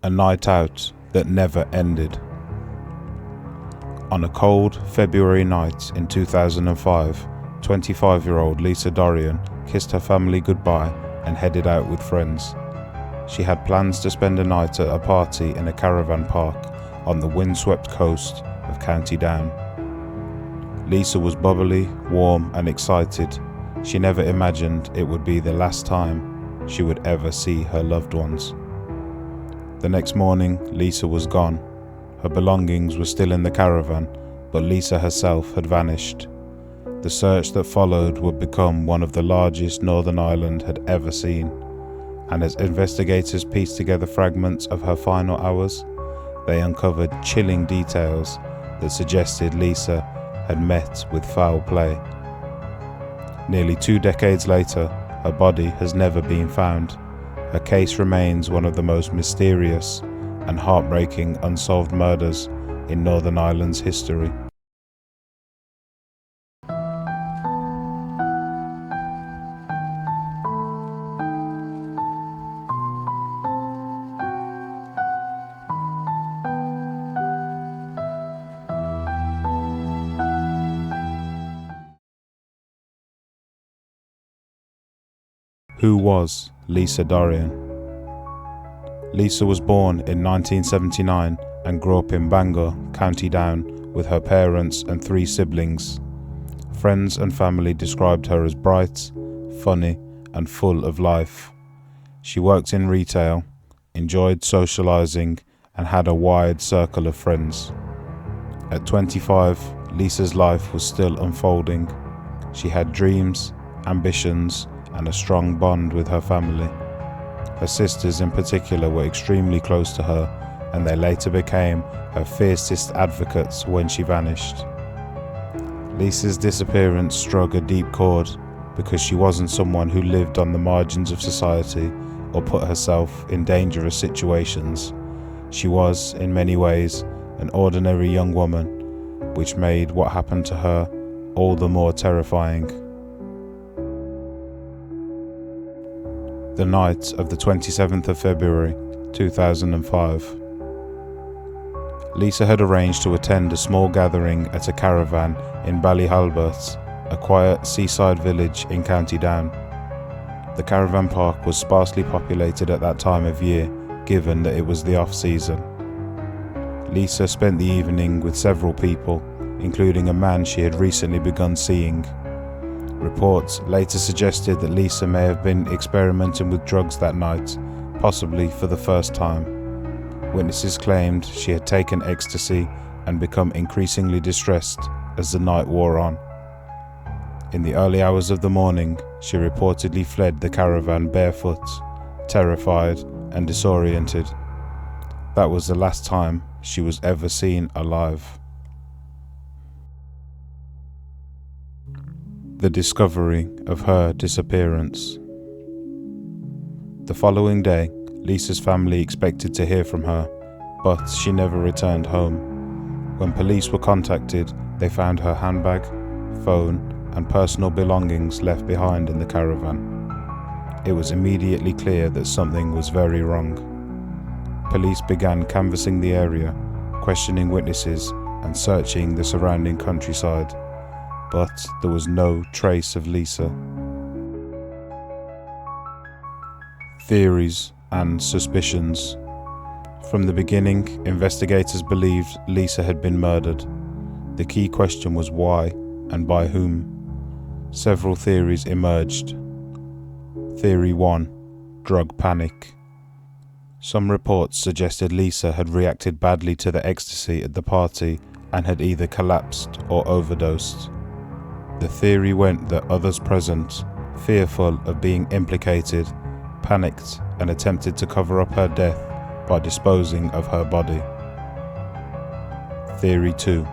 A night out that never ended. On a cold February night in 2005, 25-year-old Lisa Dorrian kissed her family goodbye and headed out with friends. She had plans to spend a night at a party in a caravan park on the windswept coast of County Down. Lisa was bubbly, warm and excited. She never imagined it would be the last time she would ever see her loved ones. The next morning, Lisa was gone. Her belongings were still in the caravan, but Lisa herself had vanished. The search that followed would become one of the largest Northern Ireland had ever seen, and as investigators pieced together fragments of her final hours, they uncovered chilling details that suggested Lisa had met with foul play. Nearly 2 decades later, her body has never been found. Her case remains one of the most mysterious and heartbreaking unsolved murders in Northern Ireland's history. Who was Lisa Dorrian? Lisa was born in 1979 and grew up in Bangor, County Down, with her parents and 3 siblings. Friends and family described her as bright, funny, and full of life. She worked in retail, enjoyed socializing, and had a wide circle of friends. At 25, Lisa's life was still unfolding. She had dreams, ambitions, and a strong bond with her family. Her sisters in particular were extremely close to her, and they later became her fiercest advocates when she vanished. Lisa's disappearance struck a deep chord because she wasn't someone who lived on the margins of society or put herself in dangerous situations. She was, in many ways, an ordinary young woman, which made what happened to her all the more terrifying. The night of the 27th of February, 2005. Lisa had arranged to attend a small gathering at a caravan in Ballyhalbert, a quiet seaside village in County Down. The caravan park was sparsely populated at that time of year, given that it was the off-season. Lisa spent the evening with several people, including a man she had recently begun seeing. Reports later suggested that Lisa may have been experimenting with drugs that night, possibly for the first time. Witnesses claimed she had taken ecstasy and become increasingly distressed as the night wore on. In the early hours of the morning, she reportedly fled the caravan barefoot, terrified and disoriented. That was the last time she was ever seen alive. The discovery of her disappearance. The following day, Lisa's family expected to hear from her, but she never returned home. When police were contacted, they found her handbag, phone, and personal belongings left behind in the caravan. It was immediately clear that something was very wrong. Police began canvassing the area, questioning witnesses, and searching the surrounding countryside. But there was no trace of Lisa. Theories and suspicions. From the beginning, investigators believed Lisa had been murdered. The key question was why and by whom. Several theories emerged. Theory 1: drug panic. Some reports suggested Lisa had reacted badly to the ecstasy at the party and had either collapsed or overdosed. The theory went that others present, fearful of being implicated, panicked and attempted to cover up her death by disposing of her body. Theory 2: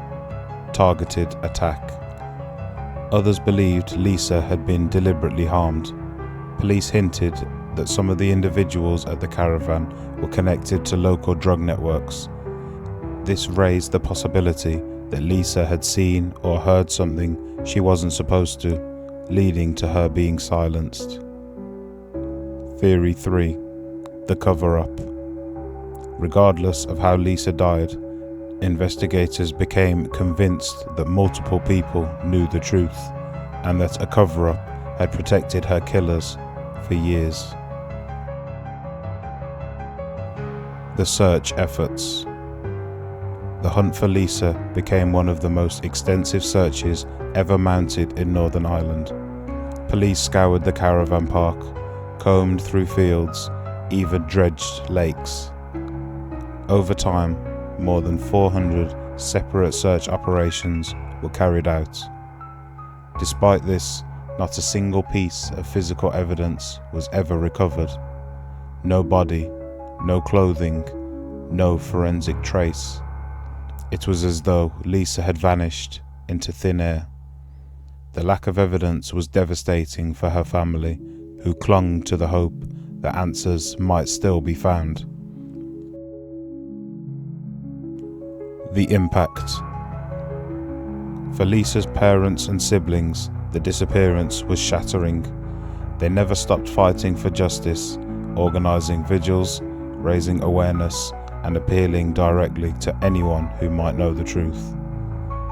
targeted attack. Others believed Lisa had been deliberately harmed. Police hinted that some of the individuals at the caravan were connected to local drug networks. This raised the possibility that Lisa had seen or heard something she wasn't supposed to, leading to her being silenced. Theory 3: the cover-up. Regardless of how Lisa died, investigators became convinced that multiple people knew the truth and that a cover-up had protected her killers for years. The search efforts. The hunt for Lisa became one of the most extensive searches ever mounted in Northern Ireland. Police scoured the caravan park, combed through fields, even dredged lakes. Over time, more than 400 separate search operations were carried out. Despite this, not a single piece of physical evidence was ever recovered. No body, no clothing, no forensic trace. It was as though Lisa had vanished into thin air. The lack of evidence was devastating for her family, who clung to the hope that answers might still be found. The impact. For Lisa's parents and siblings, the disappearance was shattering. They never stopped fighting for justice, organising vigils, raising awareness, and appealing directly to anyone who might know the truth.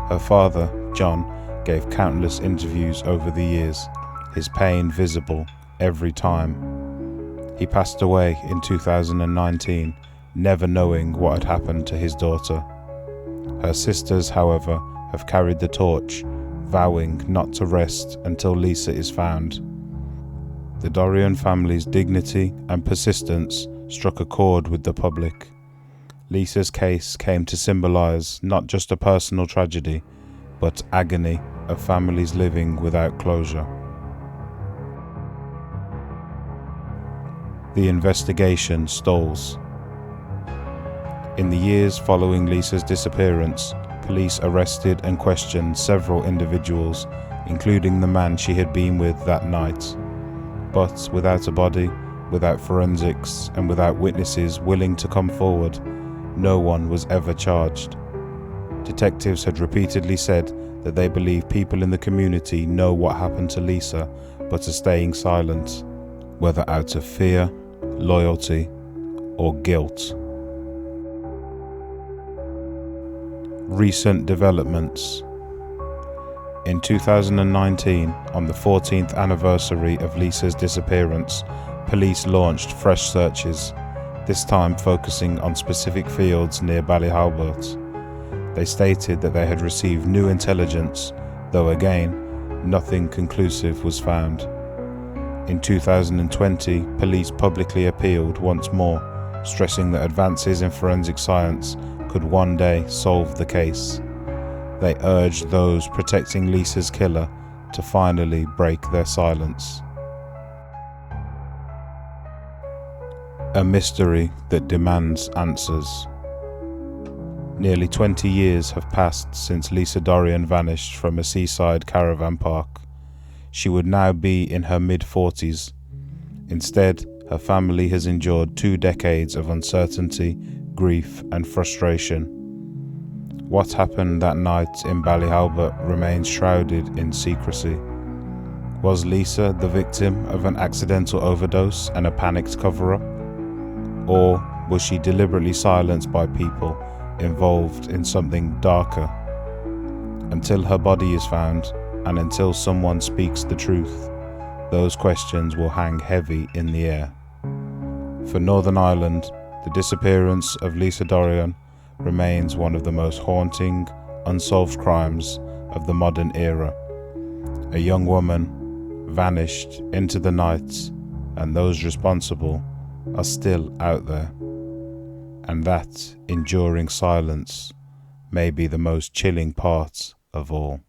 Her father, John, gave countless interviews over the years, his pain visible every time. He passed away in 2019, never knowing what had happened to his daughter. Her sisters, however, have carried the torch, vowing not to rest until Lisa is found. The Dorrian family's dignity and persistence struck a chord with the public. Lisa's case came to symbolize not just a personal tragedy, but agony of families living without closure. The investigation stalls. In the years following Lisa's disappearance, police arrested and questioned several individuals, including the man she had been with that night. But without a body, without forensics, and without witnesses willing to come forward, no one was ever charged. Detectives had repeatedly said that they believe people in the community know what happened to Lisa, but are staying silent, whether out of fear, loyalty, or guilt. Recent developments. In 2019, on the 14th anniversary of Lisa's disappearance, police launched fresh searches, this time focusing on specific fields near Ballyhalbert. They stated that they had received new intelligence, though again, nothing conclusive was found. In 2020, police publicly appealed once more, stressing that advances in forensic science could one day solve the case. They urged those protecting Lisa's killer to finally break their silence. A mystery that demands answers. Nearly 20 years have passed since Lisa Dorrian vanished from a seaside caravan park. She would now be in her mid-40s. Instead, her family has endured 2 decades of uncertainty, grief, and frustration. What happened that night in Ballyhalbert remains shrouded in secrecy. Was Lisa the victim of an accidental overdose and a panicked cover-up? Or was she deliberately silenced by people involved in something darker? Until her body is found, and until someone speaks the truth, those questions will hang heavy in the air. For Northern Ireland, the disappearance of Lisa Dorrian remains one of the most haunting, unsolved crimes of the modern era. A young woman vanished into the night, and those responsible are still out there. And that enduring silence may be the most chilling part of all.